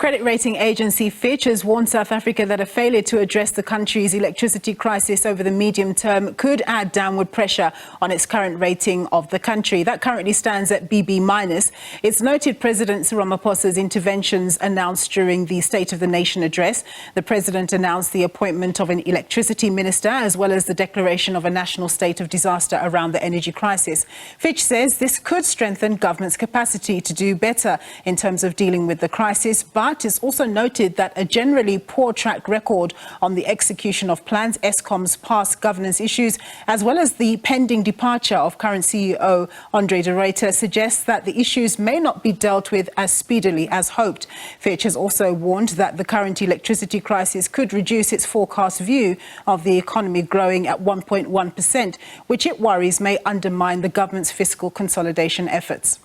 Credit rating agency Fitch has warned South Africa that a failure to address the country's electricity crisis over the medium term could add downward pressure on its current rating of the country. That currently stands at BB-. It's noted President Ramaphosa's interventions announced during the State of the Nation address. The president announced the appointment of an electricity minister as well as the declaration of a national state of disaster around the energy crisis. Fitch says this could strengthen government's capacity to do better in terms of dealing with the crisis, but it's also noted that a generally poor track record on the execution of plans, Eskom's past governance issues, as well as the pending departure of current CEO Andre de Ruyter suggests that the issues may not be dealt with as speedily as hoped. Fitch has also warned that the current electricity crisis could reduce its forecast view of the economy growing at 1.1%, which it worries may undermine the government's fiscal consolidation efforts.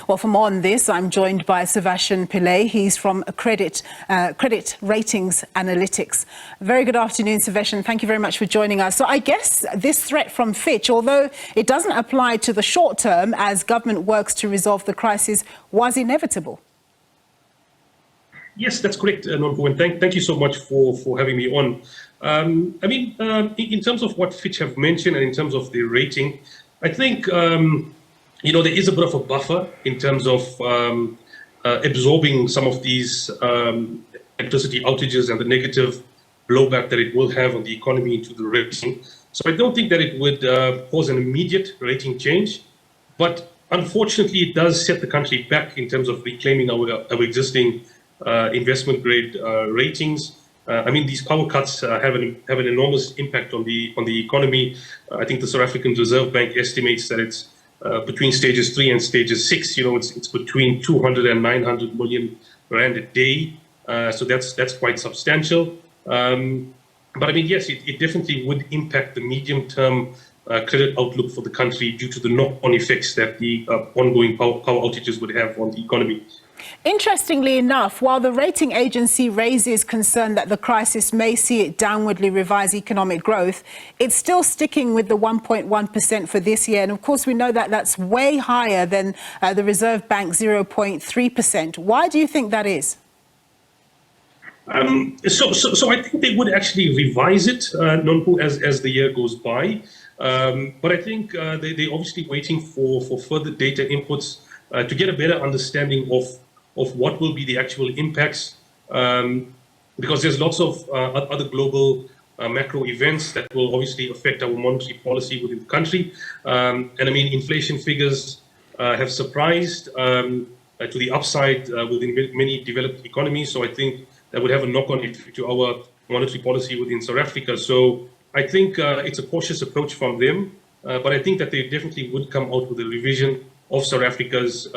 Well, for more on this, I'm joined by Saveshen Pillay. He's from Credit Ratings Analytics. Very good afternoon, Saveshen. Thank you very much for joining us. So I guess this threat from Fitch, although it doesn't apply to the short term as government works to resolve the crisis, was inevitable. Yes, that's correct, Nonku, and thank you so much for having me on. In terms of what Fitch have mentioned and in terms of the rating, I think there is a bit of a buffer in terms of absorbing some of these electricity outages and the negative blowback that it will have on the economy into the rating. So I don't think that it would cause an immediate rating change, but unfortunately it does set the country back in terms of reclaiming our existing investment grade ratings. These power cuts have an enormous impact on the economy. I think the South African Reserve Bank estimates that it's between stages 3 and stages 6, it's between 200 and 900 million rand a day. So that's quite substantial. But yes, it definitely would impact the medium-term credit outlook for the country due to the knock-on effects that the ongoing power outages would have on the economy. Interestingly enough, while the rating agency raises concern that the crisis may see it downwardly revise economic growth, it's still sticking with the 1.1% for this year. And of course, we know that that's way higher than the Reserve Bank's 0.3%. Why do you think that is? So I think they would actually revise it, Nonku, as the year goes by. But I think they're obviously waiting for further data inputs to get a better understanding of what will be the actual impacts, because there's lots of other global macro events that will obviously affect our monetary policy within the country. Inflation figures have surprised to the upside within many developed economies. So I think that would have a knock-on effect to our monetary policy within South Africa. So I think it's a cautious approach from them, but I think that they definitely would come out with a revision of South Africa's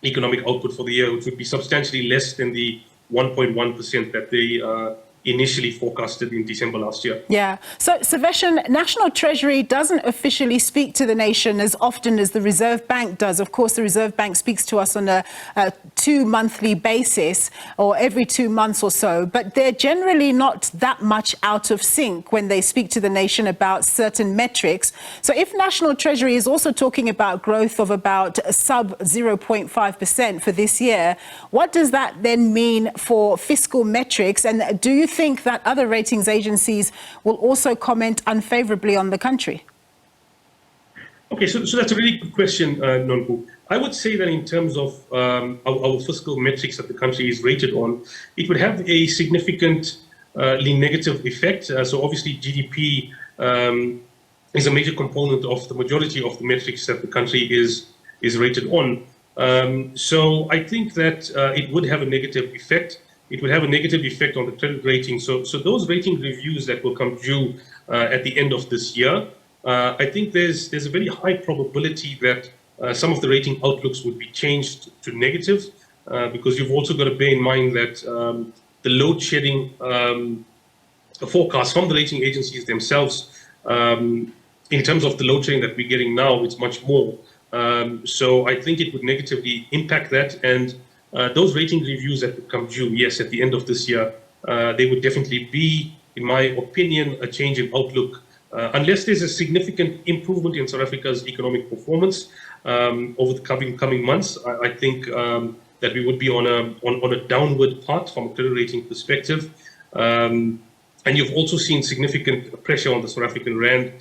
economic output for the year, which would be substantially less than the 1.1% that they initially forecasted in December last year. Yeah. So, Saveshen, National Treasury doesn't officially speak to the nation as often as the Reserve Bank does. Of course, the Reserve Bank speaks to us on a 2-monthly basis or every 2 months or so, but they're generally not that much out of sync when they speak to the nation about certain metrics. So if National Treasury is also talking about growth of about sub 0.5% for this year, what does that then mean for fiscal metrics? And do you think that other ratings agencies will also comment unfavorably on the country? Okay, so that's a really good question, Nonku. I would say that in terms of our fiscal metrics that the country is rated on, it would have a significantly negative effect. So obviously GDP is a major component of the majority of the metrics that the country is rated on. So I think that it would have a negative effect. It would have a negative effect on the credit rating. So those rating reviews that will come due at the end of this year, I think there's a very high probability that some of the rating outlooks would be changed to negative, because you've also got to bear in mind that the load shedding forecast from the rating agencies themselves, in terms of the load shedding that we're getting now, it's much more. So I think it would negatively impact that. And those rating reviews that would come due, yes, at the end of this year, they would definitely be, in my opinion, a change in outlook. Unless there's a significant improvement in South Africa's economic performance over the coming months, I think that we would be on a downward path from a credit rating perspective. And you've also seen significant pressure on the South African rand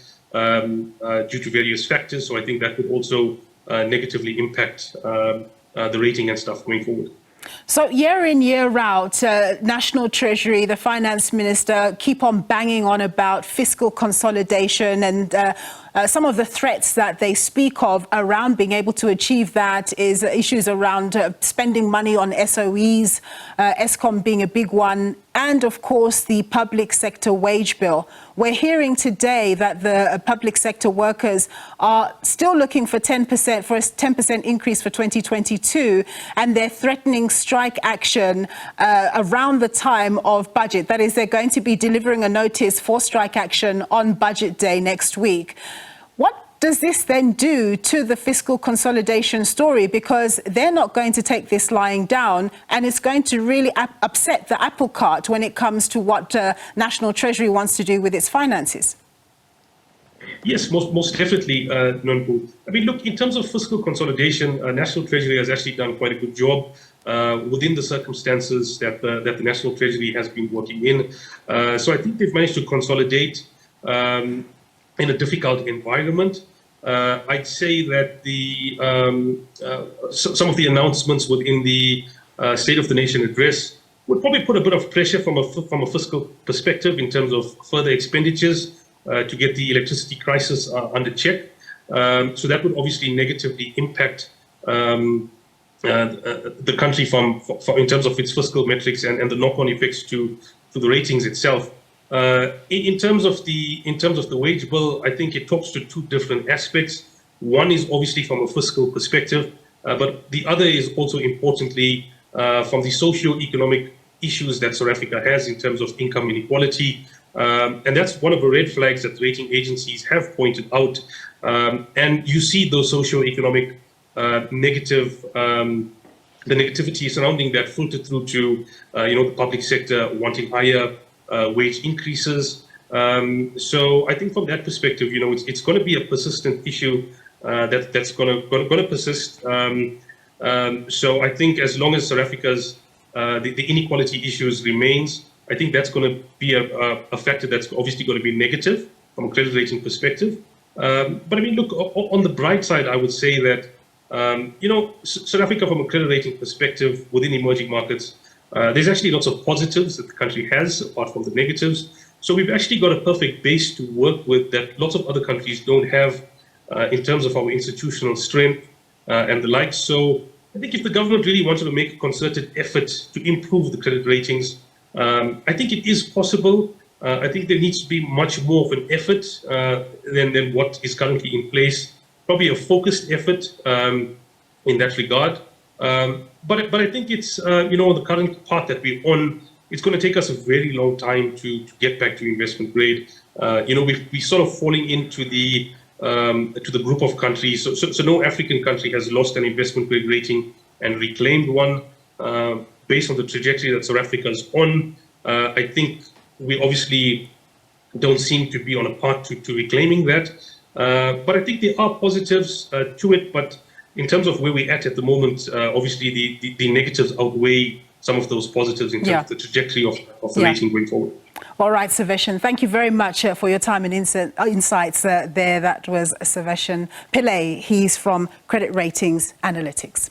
due to various factors. So I think that would also negatively impact the rating and stuff going forward. So year in, year out, National Treasury, the Finance Minister keep on banging on about fiscal consolidation, and some of the threats that they speak of around being able to achieve that is issues around spending money on SOEs, Eskom being a big one, and of course the public sector wage bill. We're hearing today that the public sector workers are still looking for 10% for a 10% increase for 2022, and they're threatening strike action around the time of budget. That is, they're going to be delivering a notice for strike action on budget day next week. What does this then do to the fiscal consolidation story? Because they're not going to take this lying down, and it's going to really upset the apple cart when it comes to what National Treasury wants to do with its finances. Yes, most definitely, Nonku. I mean, look, in terms of fiscal consolidation, National Treasury has actually done quite a good job within the circumstances that the National Treasury has been working in. So I think they've managed to consolidate in a difficult environment. I'd say that some of the announcements within the State of the Nation address would probably put a bit of pressure from a fiscal perspective in terms of further expenditures to get the electricity crisis under check. So that would obviously negatively impact the country in terms of its fiscal metrics and the knock-on effects to the ratings itself. In terms of the wage bill, I think it talks to two different aspects. One is obviously from a fiscal perspective, but the other is also importantly from the socio-economic issues that South Africa has in terms of income inequality. And that's one of the red flags that rating agencies have pointed out. And you see those socio-economic the negativity surrounding that filter through to the public sector wanting higher wage increases. So I think from that perspective, it's going to be a persistent issue that's going to persist. So I think as long as South Africa's the inequality issues remains, I think that's going to be a factor that's obviously going to be negative from a credit rating perspective. But I mean, look, on the bright side, I would say that South Africa from a credit rating perspective within emerging markets, there's actually lots of positives that the country has apart from the negatives. So we've actually got a perfect base to work with that lots of other countries don't have in terms of our institutional strength and the like. So I think if the government really wanted to make a concerted effort to improve the credit ratings, I think it is possible. I think there needs to be much more of an effort than what is currently in place. Probably a focused effort in that regard. But I think it's, the current path that we're on, it's going to take us a very long time to get back to investment grade. We're sort of falling into the group of countries. So no African country has lost an investment grade rating and reclaimed one based on the trajectory that South Africa is on. I think we obviously don't seem to be on a path to reclaiming that. But I think there are positives to it. But in terms of where we're at the moment, obviously the negatives outweigh some of those positives in terms of the trajectory of the rating going forward. All right, Saveshen, thank you very much for your time and insights there. That was Saveshen Pillay. He's from Credit Ratings Analytics.